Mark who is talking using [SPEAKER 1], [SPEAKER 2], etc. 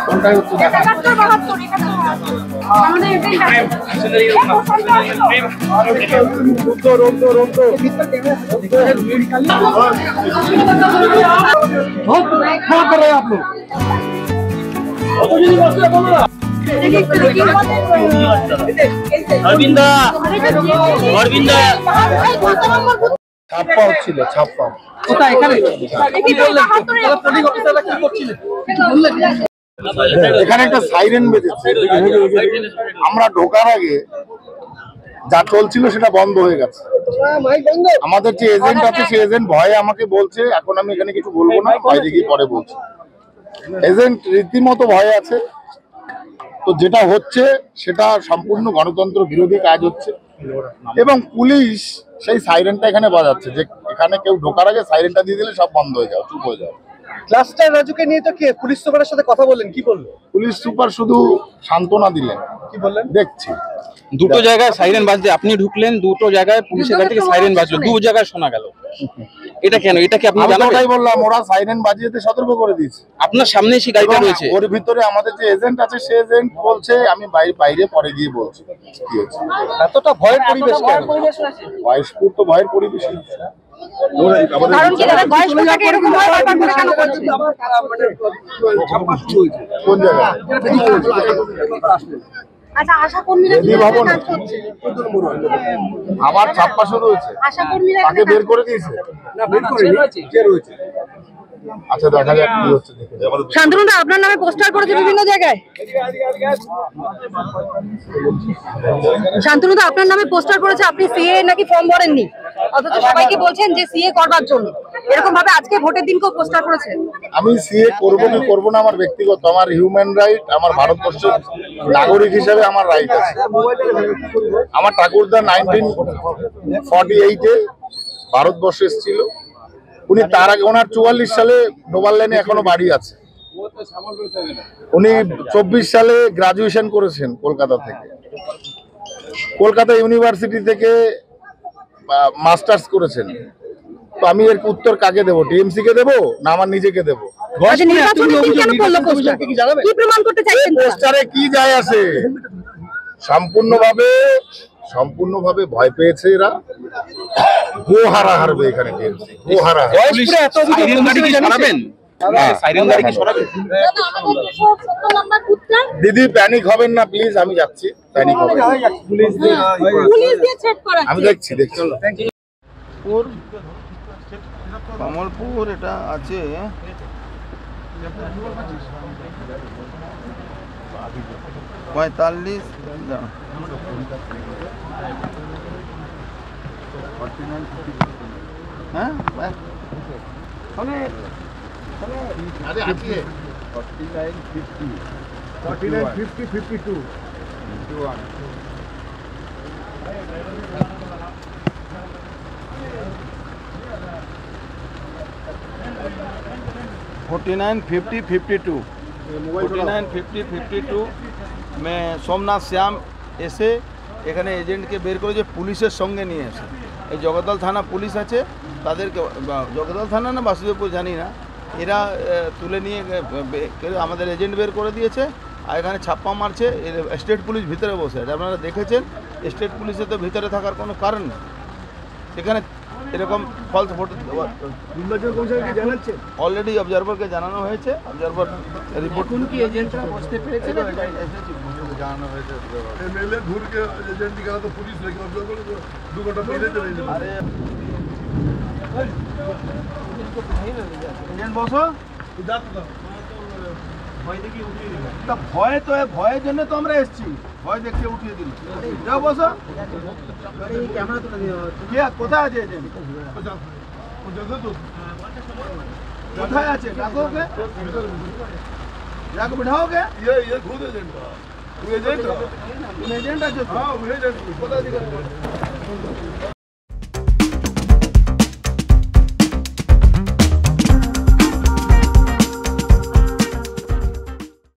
[SPEAKER 1] কোনটাই হচ্ছে দেখা ছাপ্পা হচ্ছিল ছাপ্পা কোথায় এখানে এখানে একটা সাইরেন বেজেছে আমরা ঢোকার আগে যা চলছিল সেটা বন্ধ হয়ে গেছে আমাদের যে এজেন্ট আছে সেই এজেন্ট ভয়ে আমাকে বলছে এখন আমি এখানে কিছু বলবো না বাইরে গিয়ে পরে বলছি এজেন্ট রীতিমতো ভয়ে আছে তো যেটা হচ্ছে সেটা সম্পূর্ণ গণতন্ত্র বিরোধী কাজ হচ্ছে এবং পুলিশ সেই সাইরেনটা এখানে বাজাচ্ছে যে এখানে কেউ ঢোকার আগে সাইরেনটা দিয়ে দিলে সব বন্ধ হয়ে যাবে চুপ হয়ে যাবে
[SPEAKER 2] ক্লাস্টার রাজুকে নিয়ে তো কি পুলিশ সুপারের সাথে কথা বললেন কি বললো
[SPEAKER 1] পুলিশ সুপার শুধু সান্ত্বনা দিলেন
[SPEAKER 2] কি বললেন
[SPEAKER 1] দেখছি
[SPEAKER 3] দুটো জায়গায় সাইরেন বাজতে আপনি ঢুকলেন দুটো জায়গায় পুলিশের গাড়ি থেকে সাইরেন বাজলো দু জায়গায় শোনা গেল এটা কেন এটা কি আপনি জানেন
[SPEAKER 1] ওটাই বললাম ওরা সাইরেন বাজিয়েতে সতর্ক করে দিয়েছে
[SPEAKER 3] আপনার সামনে সেই গাড়িটা রয়েছে
[SPEAKER 1] ওর ভিতরে আমাদের যে এজেন্ট আছে সে এজেন্ট বলছে আমি বাইরে পরে গিয়ে বলছি কি হচ্ছে
[SPEAKER 2] এতটা ভয়ের পরিবেশ কেন
[SPEAKER 1] বয়স্পুর তো ভয়ের পরিবেশ
[SPEAKER 4] কারণ কি দাদা বয়স্কটাকে এরকম ভয় বারবার করে কেন করছে
[SPEAKER 1] কোন জায়গায়
[SPEAKER 4] আচ্ছা আশা কর্মীরা কি কাজ করছে
[SPEAKER 1] আবার ছাপ্পা শুরু হয়েছে
[SPEAKER 4] আশা কর্মীরা
[SPEAKER 1] তাকে বের করে দিয়েছে
[SPEAKER 2] না বের করেনি কে রয়েছে
[SPEAKER 1] আচ্ছা দেখা যাক কি হচ্ছে
[SPEAKER 4] শান্তনুদা আপনার নামে পোস্টার করেছে বিভিন্ন জায়গায় শান্তনুদা আপনার নামে পোস্টার করেছে আপনি সিএ নাকি ফর্ম ভরেননি অথচ সবাইকে বলছেন যে সিএ করবার জন্য এরকম ভাবে আজকে ভোটের দিন কেউ পোস্টার করেছে
[SPEAKER 1] আমি সিএ করবো কি করবো না আমার ব্যক্তিগত আমার হিউম্যান রাইট আমার ভারতবর্ষের নাগরিক হিসেবে আমার রাইট আছে আমার ঠাকুরদা 1948-এ ভারতবর্ষে এসেছিল উনি তার আগে ওনার 44 সালে ডোবার লাইনে এখনো বাড়ি আছে উনি 24 সালে গ্রাজুয়েশন করেছেন কলকাতা থেকে কলকাতা ইউনিভার্সিটি থেকে মাস্টার্স করেছেন তো আমি এর উত্তর কাকে দেবো টিএমসি কে দেবো না আমার নিজেকে দেবো
[SPEAKER 4] কি প্রমাণ করতে চাইছেন
[SPEAKER 1] পোস্টারে কি যায় আসে সম্পূর্ণভাবে ভয় পেয়েছে এরা গোহারা হারবে এখানে টিএমসি গোহারা দিদি প্যানিক হবেন না প্লিজ আমি যাচ্ছি প্যানিক হবেন আমি দেখছি
[SPEAKER 5] কমলপুর এটা আছে 45 হ্যাঁ
[SPEAKER 1] আরে আছে
[SPEAKER 2] 49-50-52
[SPEAKER 5] 49-50-52 में सोमनाथ श्याम এসে এখানে এজেন্টকে বের করে যে পুলিশের সঙ্গে নিয়ে এসে এই জগদ্দল থানা পুলিশ আছে তাদেরকে জগদ্দল থানা না বাসুদেবপুর জানি না এরা তুলে নিয়ে আমাদের এজেন্ট বের করে দিয়েছে আর এখানে ছাপ্পা মারছে স্টেট পুলিশ ভিতরে বসে আছে আপনারা দেখেছেন স্টেট পুলিশে তো ভিতরে থাকার কোনো কারণ নেই এখানে এরকম ফলস ফটো অলরেডি অবজারভারকে জানানো হয়েছে অবজারভার রিপোর্ট
[SPEAKER 2] কি এজেন্টরা বসতে পেরেছে
[SPEAKER 5] জানানো হয়েছে ভয় তো ভয়ের জন্য তো আমরা এসেছি ভয় দেখে উঠিয়ে দিল যাও বসো কোথায় আছে কোথায় আছে ডাকো ওকে যাকে बिठाओगे ये खुद एजेंट है एजेंट है एजेंट है कोথায়